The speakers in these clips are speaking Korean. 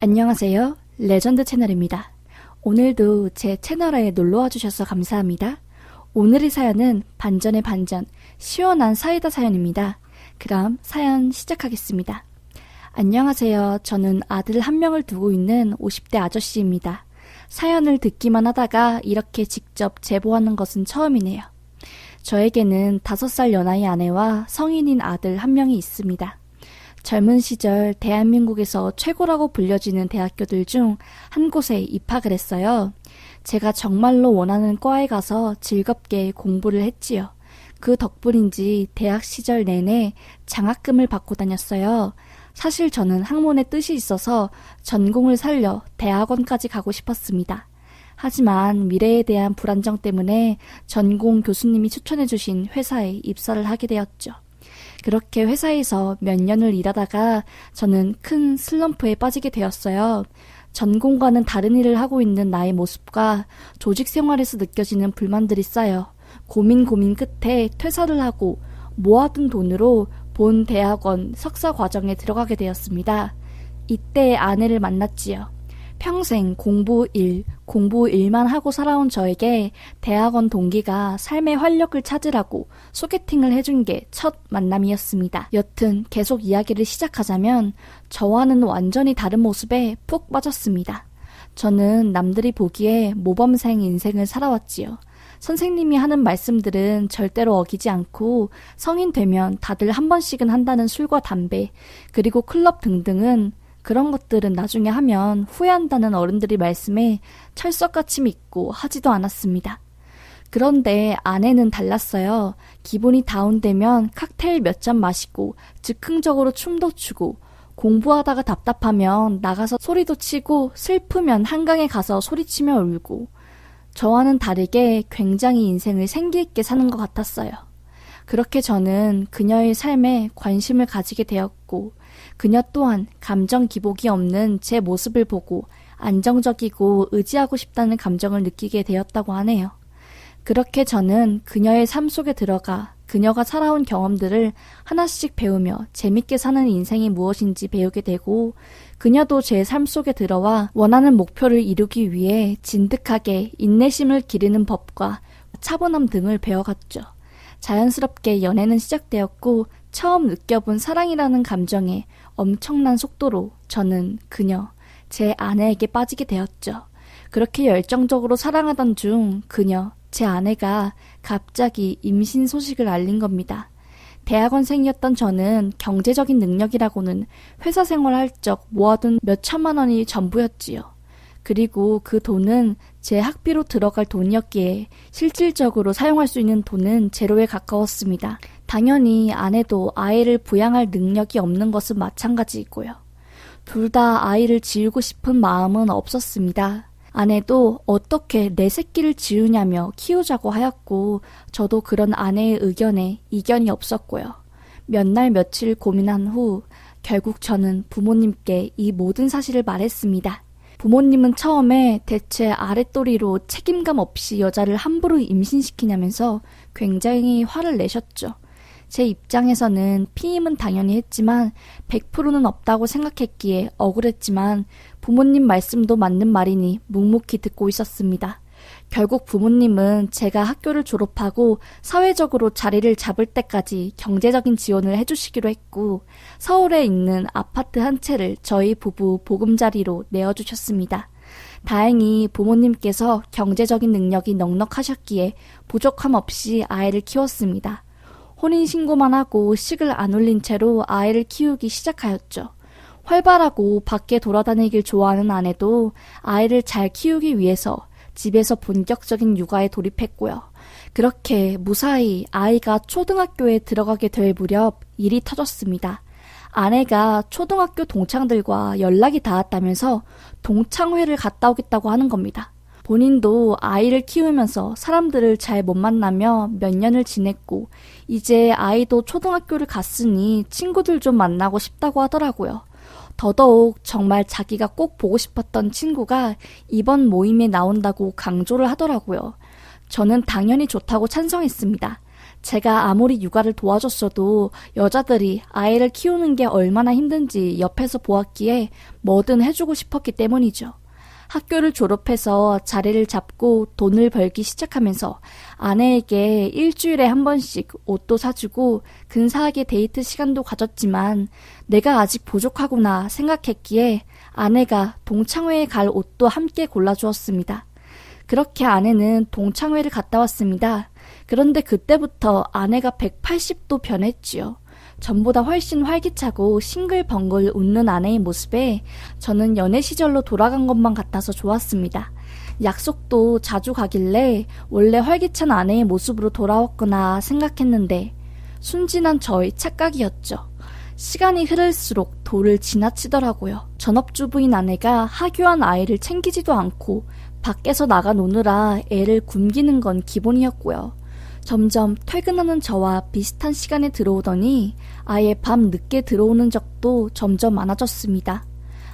안녕하세요. 레전드 채널입니다. 오늘도 제 채널에 놀러와 주셔서 감사합니다. 오늘의 사연은 반전의 반전, 시원한 사이다 사연입니다. 그럼 사연 시작하겠습니다. 안녕하세요. 저는 아들 한 명을 두고 있는 50대 아저씨입니다. 사연을 듣기만 하다가 이렇게 직접 제보하는 것은 처음이네요. 저에게는 5살 연하의 아내와 성인인 아들 한 명이 있습니다. 젊은 시절 대한민국에서 최고라고 불려지는 대학교들 중 한 곳에 입학을 했어요. 제가 정말로 원하는 과에 가서 즐겁게 공부를 했지요. 그 덕분인지 대학 시절 내내 장학금을 받고 다녔어요. 사실 저는 학문에 뜻이 있어서 전공을 살려 대학원까지 가고 싶었습니다. 하지만 미래에 대한 불안정 때문에 전공 교수님이 추천해주신 회사에 입사를 하게 되었죠. 그렇게 회사에서 몇 년을 일하다가 저는 큰 슬럼프에 빠지게 되었어요. 전공과는 다른 일을 하고 있는 나의 모습과 조직 생활에서 느껴지는 불만들이 쌓여 고민 끝에 퇴사를 하고 모아둔 돈으로 본 대학원 석사 과정에 들어가게 되었습니다. 이때 아내를 만났지요. 평생 공부 일만 하고 살아온 저에게 대학원 동기가 삶의 활력을 찾으라고 소개팅을 해준 게 첫 만남이었습니다. 여튼 계속 이야기를 시작하자면 저와는 완전히 다른 모습에 푹 빠졌습니다. 저는 남들이 보기에 모범생 인생을 살아왔지요. 선생님이 하는 말씀들은 절대로 어기지 않고 성인 되면 다들 한 번씩은 한다는 술과 담배, 그리고 클럽 등등은 그런 것들은 나중에 하면 후회한다는 어른들이 말씀에 철석같이 믿고 하지도 않았습니다. 그런데 아내는 달랐어요. 기분이 다운되면 칵테일 몇 잔 마시고 즉흥적으로 춤도 추고 공부하다가 답답하면 나가서 소리도 치고 슬프면 한강에 가서 소리치며 울고 저와는 다르게 굉장히 인생을 생기있게 사는 것 같았어요. 그렇게 저는 그녀의 삶에 관심을 가지게 되었고 그녀 또한 감정 기복이 없는 제 모습을 보고 안정적이고 의지하고 싶다는 감정을 느끼게 되었다고 하네요. 그렇게 저는 그녀의 삶 속에 들어가 그녀가 살아온 경험들을 하나씩 배우며 재밌게 사는 인생이 무엇인지 배우게 되고 그녀도 제 삶 속에 들어와 원하는 목표를 이루기 위해 진득하게 인내심을 기르는 법과 차분함 등을 배워갔죠. 자연스럽게 연애는 시작되었고 처음 느껴본 사랑이라는 감정에 엄청난 속도로 저는 그녀, 제 아내에게 빠지게 되었죠. 그렇게 열정적으로 사랑하던 중 그녀, 제 아내가 갑자기 임신 소식을 알린 겁니다. 대학원생이었던 저는 경제적인 능력이라고는 회사 생활할 적 모아둔 몇 천만 원이 전부였지요. 그리고 그 돈은 제 학비로 들어갈 돈이었기에 실질적으로 사용할 수 있는 돈은 제로에 가까웠습니다. 당연히 아내도 아이를 부양할 능력이 없는 것은 마찬가지이고요. 둘 다 아이를 지우고 싶은 마음은 없었습니다. 아내도 어떻게 내 새끼를 지우냐며 키우자고 하였고 저도 그런 아내의 의견에 이견이 없었고요. 몇 날 며칠 고민한 후 결국 저는 부모님께 이 모든 사실을 말했습니다. 부모님은 처음에 대체 아랫도리로 책임감 없이 여자를 함부로 임신시키냐면서 굉장히 화를 내셨죠. 제 입장에서는 피임은 당연히 했지만 100%는 없다고 생각했기에 억울했지만 부모님 말씀도 맞는 말이니 묵묵히 듣고 있었습니다. 결국 부모님은 제가 학교를 졸업하고 사회적으로 자리를 잡을 때까지 경제적인 지원을 해주시기로 했고 서울에 있는 아파트 한 채를 저희 부부 보금자리로 내어주셨습니다. 다행히 부모님께서 경제적인 능력이 넉넉하셨기에 부족함 없이 아이를 키웠습니다. 혼인신고만 하고 식을 안 올린 채로 아이를 키우기 시작하였죠. 활발하고 밖에 돌아다니길 좋아하는 아내도 아이를 잘 키우기 위해서 집에서 본격적인 육아에 돌입했고요. 그렇게 무사히 아이가 초등학교에 들어가게 될 무렵 일이 터졌습니다. 아내가 초등학교 동창들과 연락이 닿았다면서 동창회를 갔다 오겠다고 하는 겁니다. 본인도 아이를 키우면서 사람들을 잘 못 만나며 몇 년을 지냈고 이제 아이도 초등학교를 갔으니 친구들 좀 만나고 싶다고 하더라고요. 더더욱 정말 자기가 꼭 보고 싶었던 친구가 이번 모임에 나온다고 강조를 하더라고요. 저는 당연히 좋다고 찬성했습니다. 제가 아무리 육아를 도와줬어도 여자들이 아이를 키우는 게 얼마나 힘든지 옆에서 보았기에 뭐든 해주고 싶었기 때문이죠. 학교를 졸업해서 자리를 잡고 돈을 벌기 시작하면서 아내에게 일주일에 한 번씩 옷도 사주고 근사하게 데이트 시간도 가졌지만 내가 아직 부족하구나 생각했기에 아내가 동창회에 갈 옷도 함께 골라주었습니다. 그렇게 아내는 동창회를 갔다 왔습니다. 그런데 그때부터 아내가 180도 변했지요. 전보다 훨씬 활기차고 싱글벙글 웃는 아내의 모습에 저는 연애 시절로 돌아간 것만 같아서 좋았습니다. 약속도 자주 가길래 원래 활기찬 아내의 모습으로 돌아왔구나 생각했는데 순진한 저의 착각이었죠. 시간이 흐를수록 도를 지나치더라고요. 전업주부인 아내가 하교한 아이를 챙기지도 않고 밖에서 나가 노느라 애를 굶기는 건 기본이었고요. 점점 퇴근하는 저와 비슷한 시간에 들어오더니 아예 밤 늦게 들어오는 적도 점점 많아졌습니다.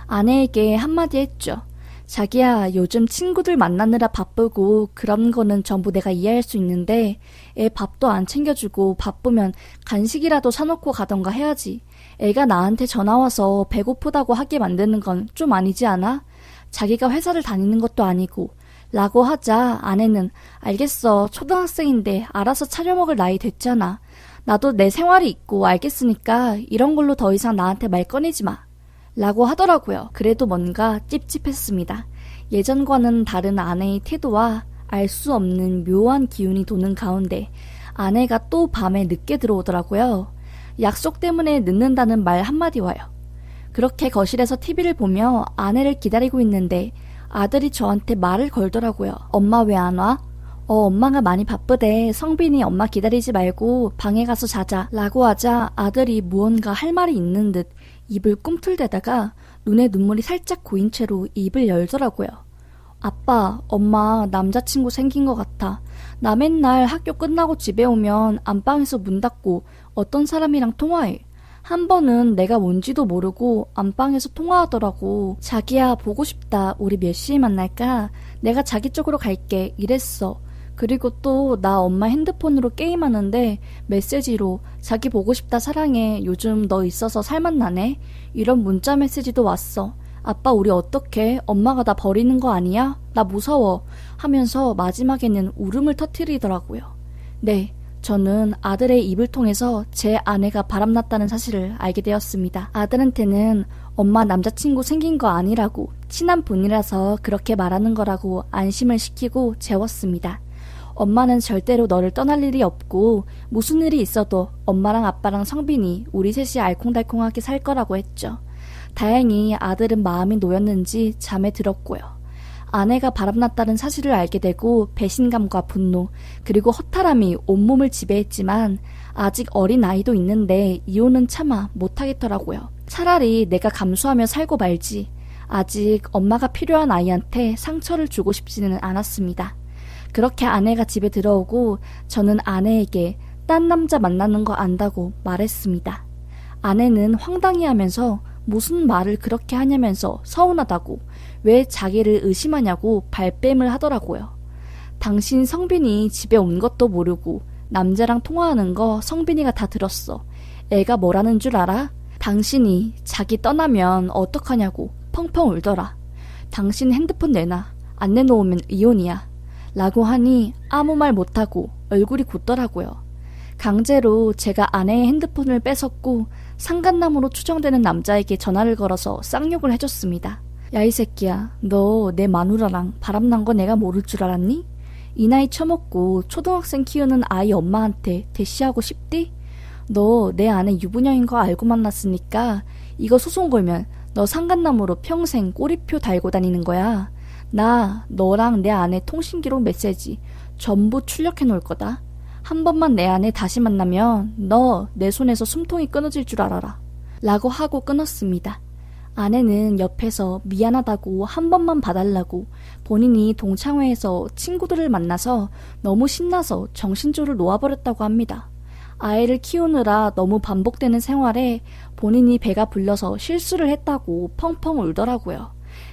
아내에게 한마디 했죠. 자기야, 요즘 친구들 만나느라 바쁘고 그런 거는 전부 내가 이해할 수 있는데 애 밥도 안 챙겨주고 바쁘면 간식이라도 사놓고 가던가 해야지. 애가 나한테 전화와서 배고프다고 하게 만드는 건 좀 아니지 않아? 자기가 회사를 다니는 것도 아니고 라고 하자 아내는 알겠어. 초등학생인데 알아서 차려 먹을 나이 됐잖아. 나도 내 생활이 있고 알겠으니까 이런 걸로 더 이상 나한테 말 꺼내지 마. 라고 하더라고요. 그래도 뭔가 찝찝했습니다. 예전과는 다른 아내의 태도와 알 수 없는 묘한 기운이 도는 가운데 아내가 또 밤에 늦게 들어오더라고요. 약속 때문에 늦는다는 말 한마디 와요. 그렇게 거실에서 TV를 보며 아내를 기다리고 있는데 아들이 저한테 말을 걸더라고요. 엄마 왜 안 와? 엄마가 많이 바쁘대. 성빈이 엄마 기다리지 말고 방에 가서 자자. 라고 하자 아들이 무언가 할 말이 있는 듯 입을 꿈틀대다가 눈에 눈물이 살짝 고인 채로 입을 열더라고요. 아빠, 엄마 남자친구 생긴 것 같아. 나 맨날 학교 끝나고 집에 오면 안방에서 문 닫고 어떤 사람이랑 통화해. 한 번은 내가 뭔지도 모르고 안방에서 통화하더라고. 자기야, 보고 싶다. 우리 몇 시에 만날까? 내가 자기 쪽으로 갈게. 이랬어. 그리고 또 나 엄마 핸드폰으로 게임하는데 메시지로 자기 보고 싶다 사랑해. 요즘 너 있어서 살맛나네. 이런 문자 메시지도 왔어. 아빠 우리 어떡해? 엄마가 나 버리는 거 아니야? 나 무서워. 하면서 마지막에는 울음을 터뜨리더라고요. 네. 저는 아들의 입을 통해서 제 아내가 바람났다는 사실을 알게 되었습니다. 아들한테는 엄마 남자친구 생긴 거 아니라고 친한 분이라서 그렇게 말하는 거라고 안심을 시키고 재웠습니다. 엄마는 절대로 너를 떠날 일이 없고 무슨 일이 있어도 엄마랑 아빠랑 성빈이 우리 셋이 알콩달콩하게 살 거라고 했죠. 다행히 아들은 마음이 놓였는지 잠에 들었고요. 아내가 바람났다는 사실을 알게 되고 배신감과 분노 그리고 허탈함이 온몸을 지배했지만 아직 어린 아이도 있는데 이혼은 차마 못하겠더라고요. 차라리 내가 감수하며 살고 말지. 아직 엄마가 필요한 아이한테 상처를 주고 싶지는 않았습니다. 그렇게 아내가 집에 들어오고 저는 아내에게 딴 남자 만나는 거 안다고 말했습니다. 아내는 황당해하면서 무슨 말을 그렇게 하냐면서 서운하다고 왜 자기를 의심하냐고 발뺌을 하더라고요. 당신 성빈이 집에 온 것도 모르고 남자랑 통화하는 거 성빈이가 다 들었어. 애가 뭐라는 줄 알아? 당신이 자기 떠나면 어떡하냐고 펑펑 울더라. 당신 핸드폰 내놔. 안 내놓으면 이혼이야. 라고 하니 아무 말 못하고 얼굴이 굳더라고요. 강제로 제가 아내의 핸드폰을 뺏었고 상간남으로 추정되는 남자에게 전화를 걸어서 쌍욕을 해줬습니다. 야 이 새끼야, 너 내 마누라랑 바람난 거 내가 모를 줄 알았니? 이 나이 처먹고 초등학생 키우는 아이 엄마한테 대시하고 싶디? 너 내 아내 유부녀인 거 알고 만났으니까 이거 소송 걸면 너 상간남으로 평생 꼬리표 달고 다니는 거야. 나 너랑 내 아내 통신기록 메시지 전부 출력해 놓을 거다. 한 번만 내 아내 다시 만나면 너 내 손에서 숨통이 끊어질 줄 알아라. 라고 하고 끊었습니다. 아내는 옆에서 미안하다고 한 번만 봐달라고 본인이 동창회에서 친구들을 만나서 너무 신나서 정신줄을 놓아버렸다고 합니다. 아이를 키우느라 너무 반복되는 생활에 본인이 배가 불러서 실수를 했다고 펑펑 울더라고요.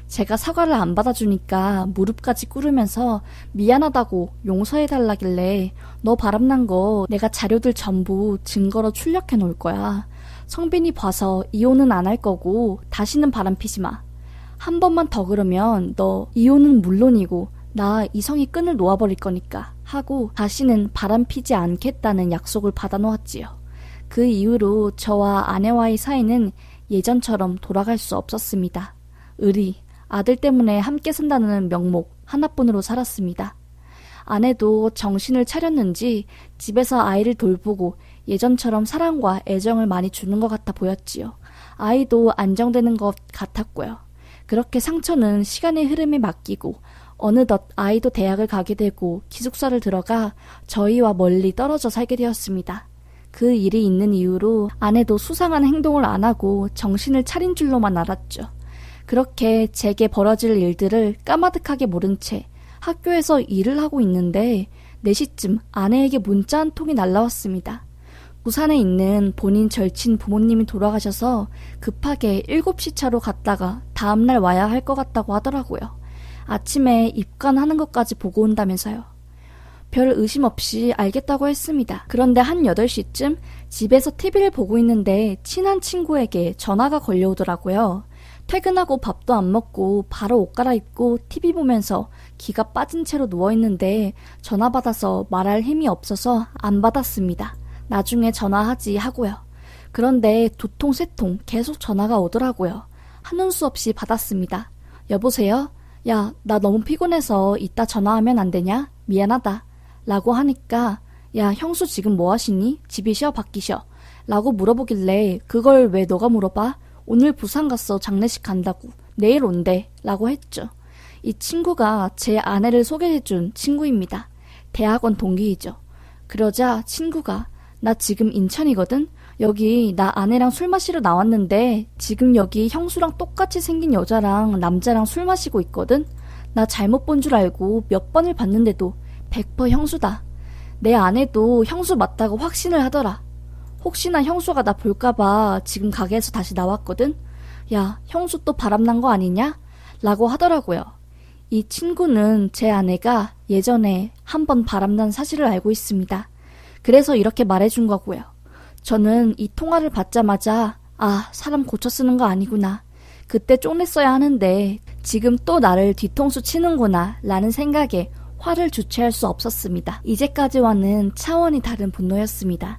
제가 사과를 안 받아주니까 무릎까지 꿇으면서 미안하다고 용서해달라길래 너 바람난 거 내가 자료들 전부 증거로 출력해 놓을 거야. 성빈이 봐서 이혼은 안 할 거고 다시는 바람피지 마. 한 번만 더 그러면 너 이혼은 물론이고 나 이성이 끈을 놓아버릴 거니까 하고 다시는 바람피지 않겠다는 약속을 받아놓았지요. 그 이후로 저와 아내와의 사이는 예전처럼 돌아갈 수 없었습니다. 의리, 아들 때문에 함께 산다는 명목 하나뿐으로 살았습니다. 아내도 정신을 차렸는지 집에서 아이를 돌보고 예전처럼 사랑과 애정을 많이 주는 것 같아 보였지요. 아이도 안정되는 것 같았고요. 그렇게 상처는 시간의 흐름에 맡기고 어느덧 아이도 대학을 가게 되고 기숙사를 들어가 저희와 멀리 떨어져 살게 되었습니다. 그 일이 있는 이후로 아내도 수상한 행동을 안 하고 정신을 차린 줄로만 알았죠. 그렇게 제게 벌어질 일들을 까마득하게 모른 채 학교에서 일을 하고 있는데 4시쯤 아내에게 문자 한 통이 날라왔습니다. 부산에 있는 본인 절친 부모님이 돌아가셔서 급하게 7시 차로 갔다가 다음날 와야 할 것 같다고 하더라고요. 아침에 입관하는 것까지 보고 온다면서요. 별 의심 없이 알겠다고 했습니다. 그런데 한 8시쯤 집에서 TV를 보고 있는데 친한 친구에게 전화가 걸려오더라고요. 퇴근하고 밥도 안 먹고 바로 옷 갈아입고 TV 보면서 기가 빠진 채로 누워있는데 전화 받아서 말할 힘이 없어서 안 받았습니다. 나중에 전화하지 하고요. 그런데 2통, 3통 계속 전화가 오더라고요. 하는 수 없이 받았습니다. 여보세요? 야, 나 너무 피곤해서 이따 전화하면 안 되냐? 미안하다. 라고 하니까 야, 형수 지금 뭐 하시니? 집이 쉬어 밖이 쉬어? 라고 물어보길래 그걸 왜 너가 물어봐? 오늘 부산 갔어. 장례식 간다고. 내일 온대. 라고 했죠. 이 친구가 제 아내를 소개해준 친구입니다. 대학원 동기이죠. 그러자 친구가 나 지금 인천이거든? 여기 나 아내랑 술 마시러 나왔는데 지금 여기 형수랑 똑같이 생긴 여자랑 남자랑 술 마시고 있거든? 나 잘못 본 줄 알고 몇 번을 봤는데도 100% 형수다. 내 아내도 형수 맞다고 확신을 하더라. 혹시나 형수가 나 볼까봐 지금 가게에서 다시 나왔거든? 야, 형수 또 바람난 거 아니냐? 라고 하더라고요. 이 친구는 제 아내가 예전에 한번 바람난 사실을 알고 있습니다. 그래서 이렇게 말해준 거고요. 저는 이 통화를 받자마자 아, 사람 고쳐 쓰는 거 아니구나. 그때 쪽냈어야 하는데 지금 또 나를 뒤통수 치는구나 라는 생각에 화를 주체할 수 없었습니다. 이제까지와는 차원이 다른 분노였습니다.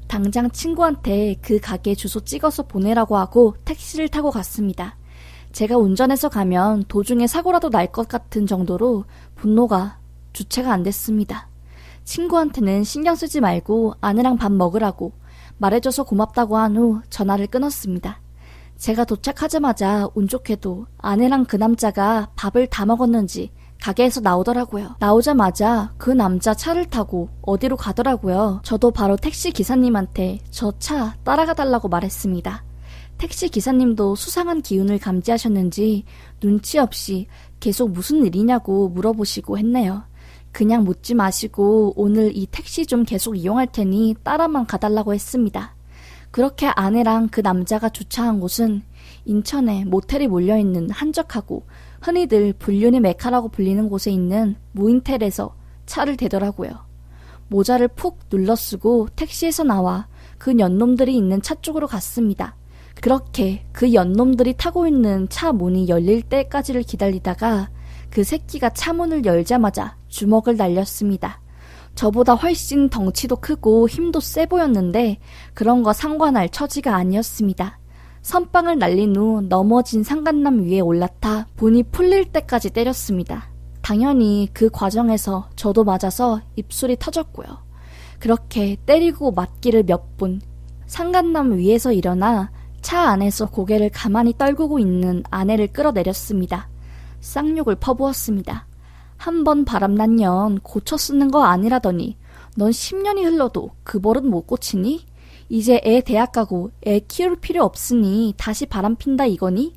당장 친구한테 그 가게 주소 찍어서 보내라고 하고 택시를 타고 갔습니다. 제가 운전해서 가면 도중에 사고라도 날 것 같은 정도로 분노가 주체가 안 됐습니다. 친구한테는 신경 쓰지 말고 아내랑 밥 먹으라고 말해줘서 고맙다고 한 후 전화를 끊었습니다. 제가 도착하자마자 운 좋게도 아내랑 그 남자가 밥을 다 먹었는지 가게에서 나오더라고요. 나오자마자 그 남자 차를 타고 어디로 가더라고요. 저도 바로 택시 기사님한테 저 차 따라가 달라고 말했습니다. 택시 기사님도 수상한 기운을 감지하셨는지 눈치 없이 계속 무슨 일이냐고 물어보시고 했네요. 그냥 묻지 마시고 오늘 이 택시 좀 계속 이용할 테니 따라만 가달라고 했습니다. 그렇게 아내랑 그 남자가 주차한 곳은 인천에 모텔이 몰려있는 한적하고 흔히들 불륜의 메카라고 불리는 곳에 있는 무인텔에서 차를 대더라고요. 모자를 푹 눌러쓰고 택시에서 나와 그 연놈들이 있는 차 쪽으로 갔습니다. 그렇게 그 연놈들이 타고 있는 차 문이 열릴 때까지를 기다리다가 그 새끼가 차 문을 열자마자 주먹을 날렸습니다. 저보다 훨씬 덩치도 크고 힘도 세 보였는데 그런 거 상관할 처지가 아니었습니다. 선빵을 날린 후 넘어진 상간남 위에 올라타 분이 풀릴 때까지 때렸습니다. 당연히 그 과정에서 저도 맞아서 입술이 터졌고요. 그렇게 때리고 맞기를 몇 분, 상간남 위에서 일어나 차 안에서 고개를 가만히 떨구고 있는 아내를 끌어내렸습니다. 쌍욕을 퍼부었습니다. 한 번 바람난 년 고쳐 쓰는 거 아니라더니 넌 10년이 흘러도 그 버릇 못 고치니? 이제 애 대학 가고 애 키울 필요 없으니 다시 바람핀다 이거니?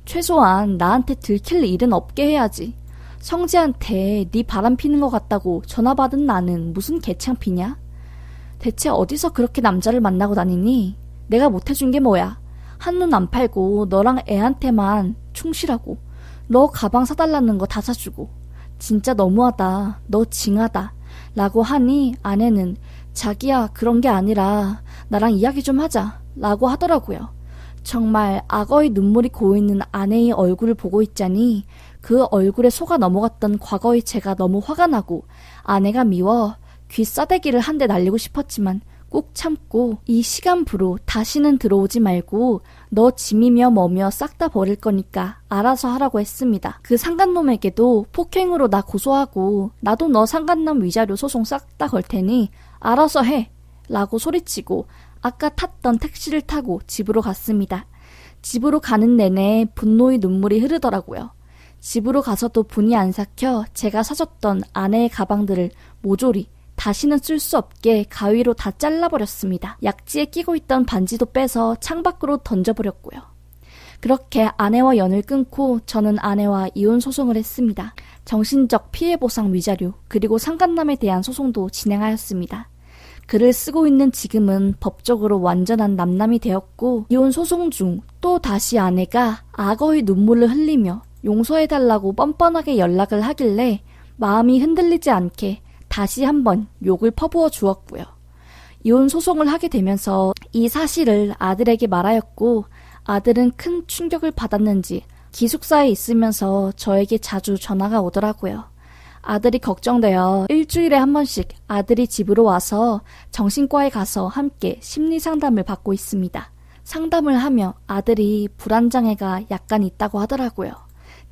최소한 나한테 들킬 일은 없게 해야지. 성지한테 네 바람피는 것 같다고 전화 받은 나는 무슨 개창피냐? 대체 어디서 그렇게 남자를 만나고 다니니? 내가 못해준 게 뭐야? 한눈 안 팔고 너랑 애한테만 충실하고 너 가방 사달라는 거 다 사주고 진짜 너무하다. 너 징하다. 라고 하니 아내는 자기야 그런 게 아니라 나랑 이야기 좀 하자 라고 하더라고요. 정말 악어의 눈물이 고이는 아내의 얼굴을 보고 있자니 그 얼굴에 속아 넘어갔던 과거의 제가 너무 화가 나고 아내가 미워 귀 싸대기를 한 대 날리고 싶었지만 꾹 참고 이 시간부로 다시는 들어오지 말고 너 짐이며 뭐며 싹 다 버릴 거니까 알아서 하라고 했습니다. 그 상간놈에게도 폭행으로 나 고소하고 나도 너 상간남 위자료 소송 싹 다 걸 테니 알아서 해 라고 소리치고 아까 탔던 택시를 타고 집으로 갔습니다. 집으로 가는 내내 분노의 눈물이 흐르더라고요. 집으로 가서도 분이 안 삭혀 제가 사줬던 아내의 가방들을 모조리 다시는 쓸 수 없게 가위로 다 잘라버렸습니다. 약지에 끼고 있던 반지도 빼서 창밖으로 던져버렸고요. 그렇게 아내와 연을 끊고 저는 아내와 이혼 소송을 했습니다. 정신적 피해보상 위자료 그리고 상간남에 대한 소송도 진행하였습니다. 글을 쓰고 있는 지금은 법적으로 완전한 남남이 되었고 이혼 소송 중 또 다시 아내가 악어의 눈물을 흘리며 용서해달라고 뻔뻔하게 연락을 하길래 마음이 흔들리지 않게 다시 한번 욕을 퍼부어 주었고요. 이혼 소송을 하게 되면서 이 사실을 아들에게 말하였고 아들은 큰 충격을 받았는지 기숙사에 있으면서 저에게 자주 전화가 오더라고요. 아들이 걱정되어 일주일에 한 번씩 아들이 집으로 와서 정신과에 가서 함께 심리상담을 받고 있습니다. 상담을 하며 아들이 불안장애가 약간 있다고 하더라고요.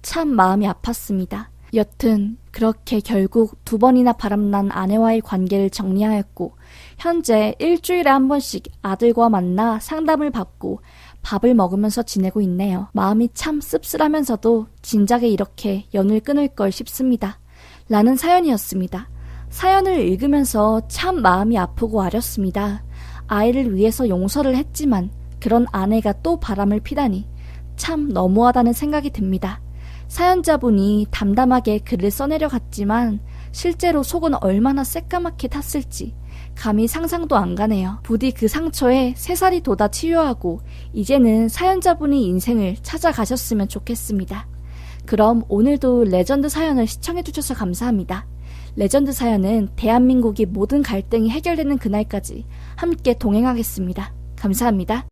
참 마음이 아팠습니다. 여튼 그렇게 결국 2번이나 바람난 아내와의 관계를 정리하였고 현재 일주일에 한 번씩 아들과 만나 상담을 받고 밥을 먹으면서 지내고 있네요. 마음이 참 씁쓸하면서도 진작에 이렇게 연을 끊을 걸 싶습니다. 라는 사연이었습니다. 사연을 읽으면서 참 마음이 아프고 아렸습니다. 아이를 위해서 용서를 했지만 그런 아내가 또 바람을 피다니 참 너무하다는 생각이 듭니다. 사연자분이 담담하게 글을 써내려 갔지만 실제로 속은 얼마나 새까맣게 탔을지 감히 상상도 안 가네요. 부디 그 상처에 새살이 돋아 치유하고 이제는 사연자분이 인생을 찾아가셨으면 좋겠습니다. 그럼 오늘도 레전드 사연을 시청해주셔서 감사합니다. 레전드 사연은 대한민국의 모든 갈등이 해결되는 그날까지 함께 동행하겠습니다. 감사합니다.